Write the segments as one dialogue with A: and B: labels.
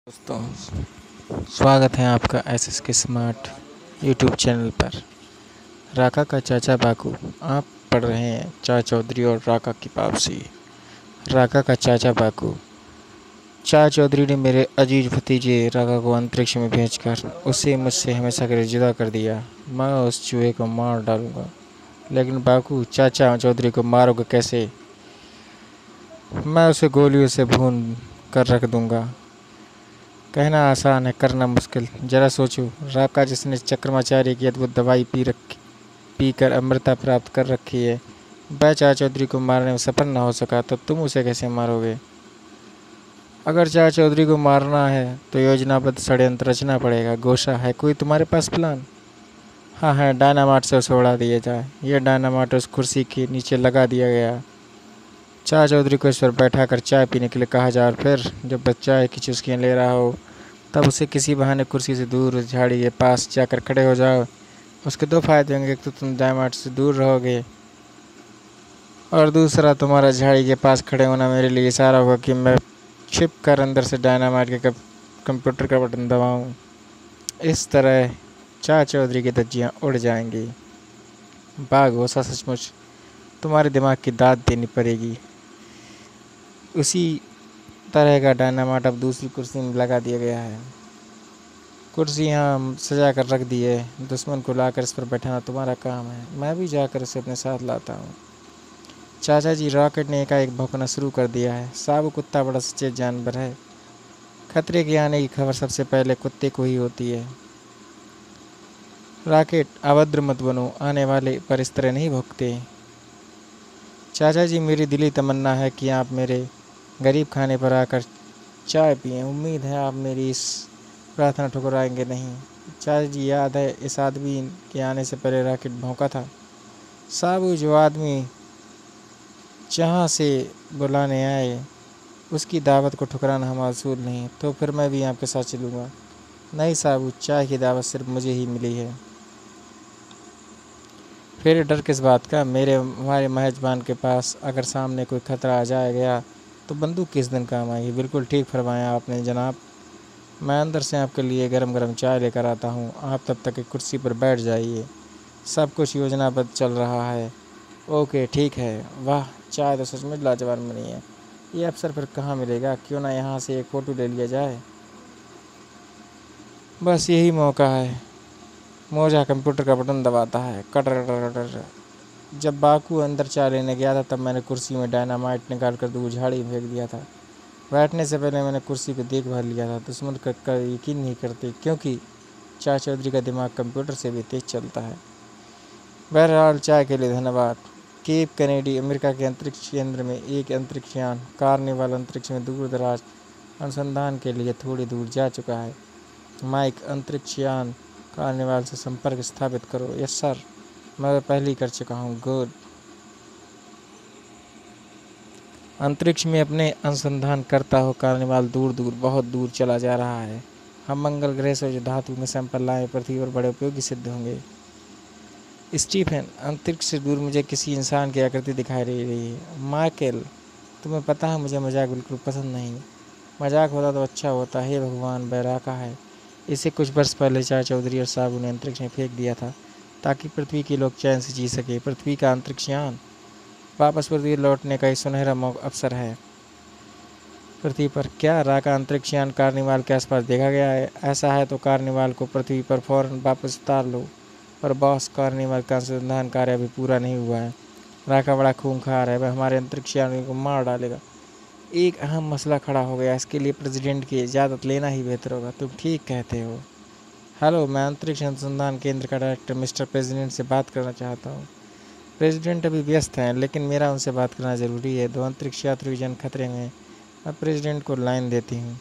A: दोस्तों, स्वागत है आपका SSK स्मार्ट यूट्यूब चैनल पर। राका का चाचा बाकू। आप पढ़ रहे हैं चा चौधरी और राका की वापसी। राका का चाचा बाकू। चा चौधरी ने मेरे अजीज भतीजे राका को अंतरिक्ष में भेजकर उसे मुझसे हमेशा के लिए जुदा कर दिया। मैं उस चूहे को मार डालूंगा। लेकिन बाकू, चाचा चौधरी को मारोगे कैसे? मैं उसे गोलियों से भून कर रख दूंगा। कहना आसान है, करना मुश्किल। जरा सोचो, राका जिसने चक्रमाचार्य की अद्भुत दवाई पीकर अमृता प्राप्त कर रखी है, वह चा चौधरी को मारने में सफल न हो सका तो तुम उसे कैसे मारोगे? अगर चा चौधरी को मारना है तो योजनाबद्ध षड्यंत्र रचना पड़ेगा। गोशा, है कोई तुम्हारे पास प्लान? हाँ है, डायनामाइट से उसे उड़ा दिया जाए। यह डायनामाइट उस कुर्सी के नीचे लगा दिया गया। चा चौधरी को इस पर बैठा कर चाय पीने के लिए कहा जाए और फिर जब वह चाय की चुस्कियाँ ले रहा हो तब उसे किसी बहाने कुर्सी से दूर झाड़ी के पास जाकर खड़े हो जाओ। उसके दो फायदे होंगे, एक तो तुम डायनामाइट से दूर रहोगे और दूसरा तुम्हारा झाड़ी के पास खड़े होना मेरे लिए इशारा होगा कि मैं छिप कर अंदर से डायनामाइट के कंप्यूटर का बटन दबाऊँ। इस तरह चा चौधरी की धज्जियाँ उड़ जाएंगी। बाघोसा, सचमुच तुम्हारे दिमाग की दाद देनी पड़ेगी। उसी तरह का डायनामाइट अब दूसरी कुर्सी में लगा दिया गया है। कुर्सी यहाँ सजा कर रख दी है। दुश्मन को लाकर इस पर बैठाना तुम्हारा काम है। मैं भी जाकर उसे अपने साथ लाता हूँ। चाचा जी, रॉकेट ने एकाएक भौंकना शुरू कर दिया है। साबु कुत्ता बड़ा सचेत जानवर है। खतरे के आने की खबर सबसे पहले कुत्ते को ही होती है। रॉकेट, अभद्र मत बनो, आने वाले पर इस तरह नहीं भौंकते। चाचा जी, मेरी दिली तमन्ना है कि आप मेरे गरीब खाने पर आकर चाय पिएं। उम्मीद है आप मेरी इस प्रार्थना ठुकराएंगे नहीं। चाचा जी, याद है इस आदमी के आने से पहले रॉकेट भौंका था? साबू, जो आदमी जहाँ से बुलाने आए उसकी दावत को ठुकराना हमारा असूल नहीं। तो फिर मैं भी आपके साथ चलूँगा। नहीं साबू, चाय की दावत सिर्फ मुझे ही मिली है। फिर डर किस बात का? हमारे मेजबान के पास अगर सामने कोई खतरा आ जाए गया तो बंदूक किस दिन काम आएगी? बिल्कुल ठीक फरमाया आपने जनाब। मैं अंदर से आपके लिए गरम गरम चाय लेकर आता हूँ। आप तब तक एक कुर्सी पर बैठ जाइए। सब कुछ योजनाबद्ध चल रहा है। ओके, ठीक है। वाह, चाय तो सचमुच लाजवाब बनी है। ये अवसर फिर कहाँ मिलेगा? क्यों ना यहाँ से एक फ़ोटो ले लिया जाए। बस यही मौका है। मोजा कंप्यूटर का बटन दबाता है। Cutter cutter. जब बाकू अंदर चाय लेने गया था तब मैंने कुर्सी में डायनामाइट निकाल कर दूर झाड़ी में फेंक दिया था। बैठने से पहले मैंने कुर्सी को देखभाल लिया था। दुश्मन का यकीन नहीं करते क्योंकि चा चौधरी का दिमाग कंप्यूटर से भी तेज चलता है। बहरहाल, चाय के लिए धन्यवाद। केप कैनेडी, अमेरिका के अंतरिक्ष केंद्र में एक अंतरिक्षयान कार्निवाल अंतरिक्ष में दूर दराज अनुसंधान के लिए थोड़ी दूर जा चुका है। माइक, अंतरिक्षयान कार्निवाल से संपर्क स्थापित करो। यस सर, मैं पहले ही कर चुका हूँ। गुड। अंतरिक्ष में अपने अनुसंधान करता हो कार्निवाल दूर दूर, बहुत दूर चला जा रहा है। हम मंगल ग्रह से जो धातु में सैंपल लाए पृथ्वी पर बड़े उपयोगी सिद्ध होंगे। स्टीफन, अंतरिक्ष से दूर मुझे किसी इंसान की आकृति दिखाई दे रही है। माइकल, तुम्हें पता है मुझे मजाक बिल्कुल पसंद नहीं। मजाक होता तो अच्छा होता। हे भगवान, बैराका है। इसे कुछ वर्ष पहले चा चौधरी और साबू ने अंतरिक्ष में फेंक दिया था ताकि पृथ्वी के लोग चैन से जी सके। पृथ्वी का अंतरिक्षयान वापस पृथ्वी लौटने का एक सुनहरा अवसर है। पृथ्वी पर क्या राका अंतरिक्षयान कार्निवाल के आसपास देखा गया है? ऐसा है तो कार्निवाल को पृथ्वी पर फौरन वापस उतार लो। पर बॉस, कार्निवाल का अनुसंधान कार्य अभी पूरा नहीं हुआ है। राका बड़ा खूंखार है, वह हमारे अंतरिक्षयान को मार डालेगा। एक अहम मसला खड़ा हो गया। इसके लिए प्रेसिडेंट की इजाज़त लेना ही बेहतर होगा। तुम ठीक कहते हो। हेलो, मैं अंतरिक्ष अनुसंधान केंद्र का डायरेक्टर मिस्टर प्रेसिडेंट से बात करना चाहता हूँ। प्रेसिडेंट अभी व्यस्त हैं, लेकिन मेरा उनसे बात करना ज़रूरी है। दो अंतरिक्ष यात्री जन खतरे में। मैं प्रेसिडेंट को लाइन देती हूँ।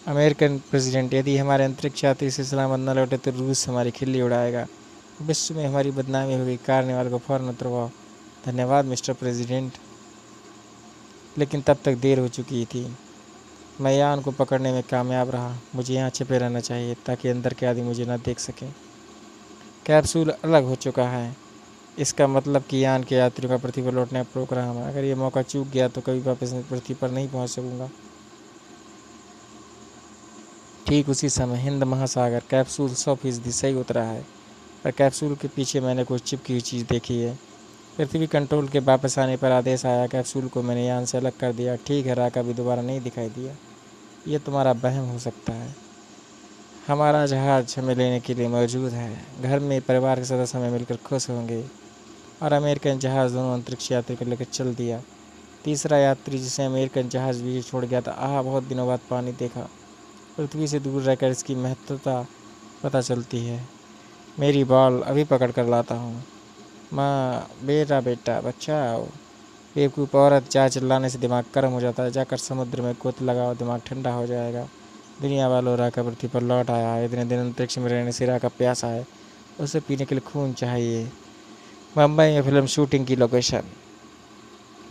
A: अमेरिकन प्रेसिडेंट, यदि हमारे अंतरिक्ष यात्री से सलामत न लौटे तो रूस हमारी खिल्ली उड़ाएगा। विश्व में हमारी बदनामी होगी। कार्निवाल को फौरन उतरवाओ। धन्यवाद मिस्टर प्रेसिडेंट। लेकिन तब तक देर हो चुकी थी। मैं यान को पकड़ने में कामयाब रहा। मुझे यहाँ छिपे रहना चाहिए ताकि अंदर के आदमी मुझे न देख सकें। कैप्सूल अलग हो चुका है। इसका मतलब कि यान के यात्रियों का पृथ्वी पर लौटने का प्रोग्राम है। अगर ये मौका चूक गया तो कभी वापस पृथ्वी पर नहीं पहुँच सकूँगा। ठीक उसी समय हिंद महासागर कैप्सूल 100% सही उतरा है, पर कैप्सूल के पीछे मैंने कुछ चिपकी हुई चीज़ देखी है। पृथ्वी कंट्रोल के वापस आने पर आदेश आया, कैप्सूल को मैंने यान से अलग कर दिया। ठीक है, राका भी दोबारा नहीं दिखाई दिया। ये तुम्हारा वहम हो सकता है। हमारा जहाज हमें लेने के लिए मौजूद है। घर में परिवार के सदस्य हमें मिलकर खुश होंगे। और अमेरिकन जहाज़ दोनों अंतरिक्ष यात्री को लेकर चल दिया। तीसरा यात्री जिसे अमेरिकन जहाज़ भी छोड़ गया था, बहुत दिनों बाद पानी देखा। पृथ्वी से दूर रहकर इसकी महत्वता पता चलती है। मेरी बॉल अभी पकड़ कर लाता हूँ। माँ, बेटा बच्चा आओ। बेवकूफ़ औरत, चाय चिल्लाने से दिमाग गर्म हो जाता है। जाकर समुद्र में कूद लगाओ, दिमाग ठंडा हो जाएगा। दुनिया वालों, राका पृथ्वी पर लौट आया है। इतने दिन अंतरिक्ष में रहने से राका प्यासा है। उसे पीने के लिए खून चाहिए। मुंबई में फिल्म शूटिंग की लोकेशन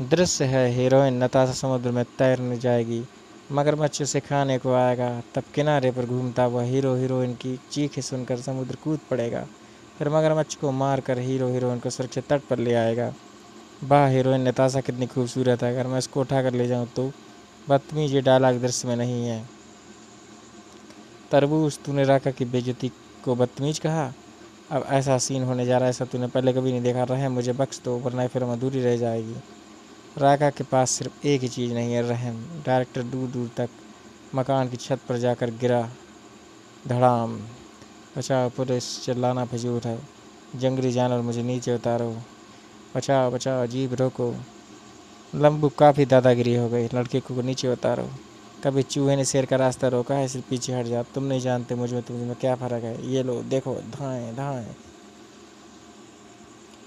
A: दृश्य है। हीरोइन नताशा समुद्र में तैरने जाएगी। मगरमच्छ उसे खाने को आएगा। तब किनारे पर घूमता हुआ हीरो हीरोइन की चीखें सुनकर समुद्र कूद पड़ेगा। फिर मगरमच्छ को मार कर हीरो हीरोइन को सुरक्षित तट पर ले आएगा। वाह, हीरोइन नताशा कितनी खूबसूरत है। अगर मैं इसको उठा कर ले जाऊँ तो। बदतमीज, ये डायलॉग दृश्य में नहीं है। तरबूज, तूने राका की बेइज्जती को बदतमीज कहा। अब ऐसा सीन होने जा रहा है, ऐसा तूने पहले कभी नहीं देखा। रहम, मुझे बख्श दो, वरना फिल्म अधूरी रह जाएगी। राका के पास सिर्फ एक ही चीज़ नहीं है, रहम। डायरेक्टर दूर दूर तक मकान की छत पर जाकर गिरा। धड़ाम। बचाओ, पुलिस, चिल्लाना फिजूल है। जंगली जानवर, मुझे नीचे उतारो। बचाओ बचाओ, जीप रोको। लंबू, काफ़ी दादागिरी हो गई। लड़के को नीचे उतारो। कभी चूहे ने शेर का रास्ता रोका है, सिर्फ पीछे हट जा। तुम नहीं जानते मुझ में तुम में क्या फ़र्क है। ये लो, देखो, धाएं धाएं।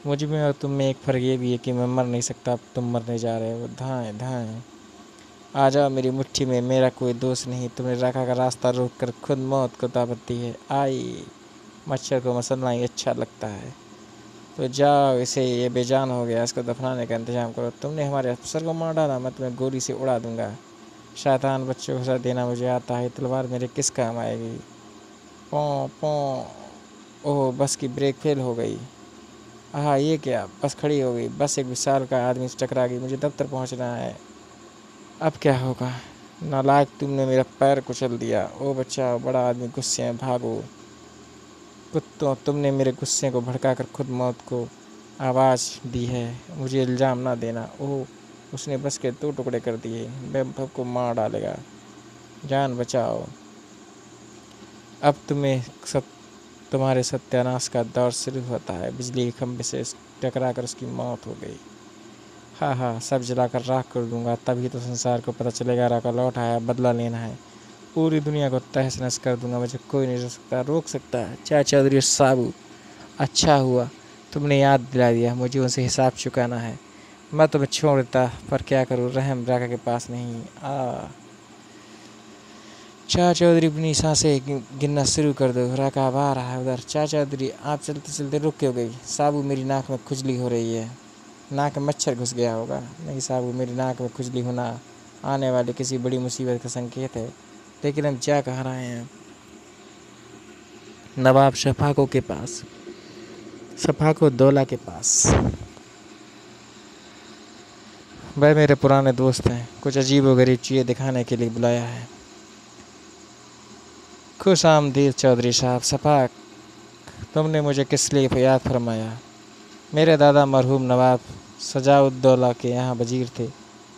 A: मुझ में और तुम में एक फ़र्क ये भी है कि मैं मर नहीं सकता, अब तुम मरने जा रहे हो। धाएं धाएं। आ जाओ मेरी मुट्ठी में, मेरा कोई दोष नहीं। तुमने राका का रास्ता रोक कर खुद मौत को दावत दी है। आई, मच्छर को मसलना ही अच्छा लगता है। तो जाओ, इसे ये बेजान हो गया, इसको दफनाने का इंतजाम करो। तुमने हमारे अफसर को मार डाला, मैं तुम्हें गोली से उड़ा दूंगा। शैतान बच्चों को सजा देना मुझे आता है। तलवार मेरे किस काम आएगी। पों पों। ओह, बस की ब्रेक फेल हो गई। ये क्या, बस खड़ी हो गई। बस एक विशाल का आदमी से टकरा गई। मुझे दफ्तर पहुंचना है। अब क्या होगा। नालायक, तुमने मेरा पैर कुचल दिया। ओ बच्चा, बड़ा आदमी गुस्से में, भागो। कुत्तों, तुमने मेरे गुस्से को भड़काकर खुद मौत को आवाज़ दी है। मुझे इल्ज़ाम ना देना। ओह, उसने बस के 2 टुकड़े कर दिए। वह को मार डालेगा। जान बचाओ। अब तुम्हारे सत्यानाश का दौर शुरू होता है। बिजली के खंभे से टकराकर उसकी मौत हो गई। हाँ, सब जलाकर राख कर दूंगा। तभी तो संसार को पता चलेगा राका लौट आया, बदला लेना है। पूरी दुनिया को तहस नहस कर दूंगा। मुझे कोई नहीं रोक सकता। चाचा चौधरी साबू, अच्छा हुआ तुमने याद दिला दिया। मुझे उनसे हिसाब चुकाना है। मैं तुम्हें छोड़ देता, पर क्या करूँ, रहम राका के पास नहीं। चाचा चौधरी अपनी सांसें गिनना शुरू कर दो। राका अब आ रहा है उधर। चाचा चौधरी, आप चलते चलते रुक क्यों गई। साबू, मेरी नाक में खुजली हो रही है। नाक में मच्छर घुस गया होगा। नहीं साबू, मेरी नाक में खुजली होना आने वाली किसी बड़ी मुसीबत का संकेत है। लेकिन हम जा कहाँ रहे हैं। नवाब शफाको के पास, शफाको दौला के पास। वह मेरे पुराने दोस्त हैं। कुछ अजीबोगरीब चीज़ें दिखाने के लिए बुलाया है। खुश आमदीद चौधरी साहब। शफाक, तुमने मुझे किस लिए याद फरमाया। मेरे दादा मरहूम नवाब सजाउद्दौला के यहाँ वजीर थे।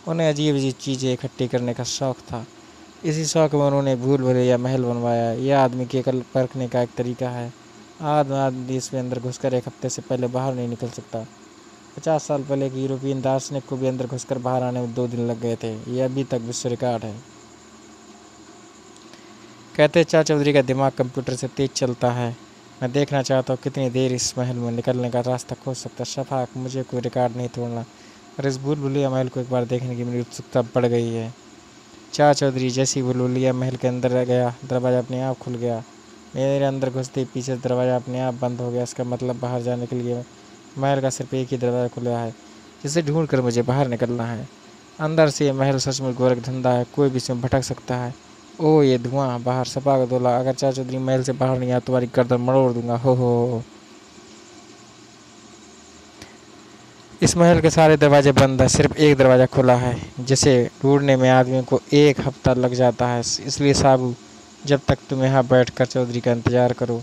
A: उन्हें अजीब अजीब चीज़ें इकट्ठी करने का शौक़ था। इसी शौक़ में उन्होंने भूल भुलैया महल बनवाया। यह आदमी की अकल परखने का एक तरीका है। आदमी इसमें अंदर घुसकर 1 हफ्ते से पहले बाहर नहीं निकल सकता। 50 साल पहले एक यूरोपियन दार्शनिक को भी अंदर घुसकर बाहर आने में 2 दिन लग गए थे। यह अभी तक विश्व रिकॉर्ड है। कहते चाचा चौधरी का दिमाग कंप्यूटर से तेज चलता है। मैं देखना चाहता हूँ कितनी देर इस महल में निकलने का रास्ता खोज सकता। शफाक, मुझे कोई रिकॉर्ड नहीं तोड़ना, पर इस भूल-भुलैया महल को एक बार देखने की मेरी उत्सुकता बढ़ गई है। चाचा चौधरी जैसी भूल-भुलैया महल के अंदर गया, दरवाज़ा अपने आप खुल गया। मेरे अंदर घुसते ही पीछे दरवाज़ा अपने आप बंद हो गया। इसका मतलब बाहर जाने के लिए महल का सिर्फ एक ही दरवाज़ा खुला है, जिसे ढूंढ कर मुझे बाहर निकलना है। अंदर से ये महल सचमुच गोरख धंधा है। कोई भी इसमें भटक सकता है। ओह, ये धुआं बाहर। शफाकतुल्लाह, अगर चाचा चौधरी महल से बाहर नहीं आया तो तुम्हारी गर्दन मरोड़ दूंगा। हो। इस महल के सारे दरवाजे बंद हैं। सिर्फ एक दरवाज़ा खुला है, जिसे ढूंढने में आदमियों को 1 हफ्ता लग जाता है। इसलिए साबू, जब तक तुम यहाँ बैठकर चौधरी का इंतजार करो।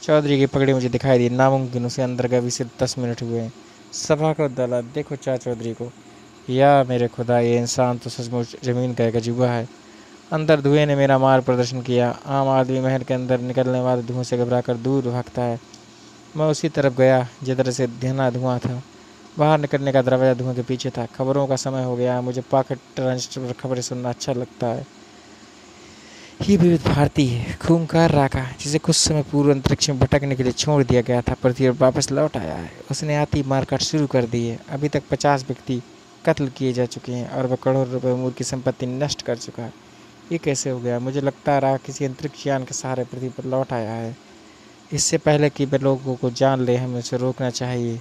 A: चौधरी की पगड़ी मुझे दिखाई दी। नामुमकिन, उसे अंदर गए भी सिर्फ 10 मिनट हुए हैं। सभा को दला देखो चा चौधरी को। या मेरे खुदा, ये इंसान तो सचमुच ज़मीन का एक अजूबा है। अंदर धुएं ने मेरा मार्ग प्रदर्शन किया। आम आदमी महल के अंदर निकलने वाले धुएं से घबराकर दूर भागता है। मैं उसी तरफ गया जिधर से घना धुआं था। बाहर निकलने का दरवाज़ा धुएं के पीछे था। खबरों का समय हो गया। मुझे पॉकेट ट्रांजिस्टर पर खबरें सुनना अच्छा लगता है। ये विविध भारती है, खूंखार राका, जिसे कुछ समय पूर्व अंतरिक्ष में भटकने के लिए छोड़ दिया गया था, पृथ्वी पर वापस लौट आया है। उसने आती मारकाट शुरू कर दी है। अभी तक 50 व्यक्ति कत्ल किए जा चुके हैं और वह करोड़ों रुपए मूल्य की संपत्ति नष्ट कर चुका है। ये कैसे हो गया? मुझे लगता है राका किसी अंतरिक्ष यान के सहारे पृथ्वी पर लौट आया है। इससे पहले कि वे लोगों को जान ले, हमें उसे रोकना चाहिए।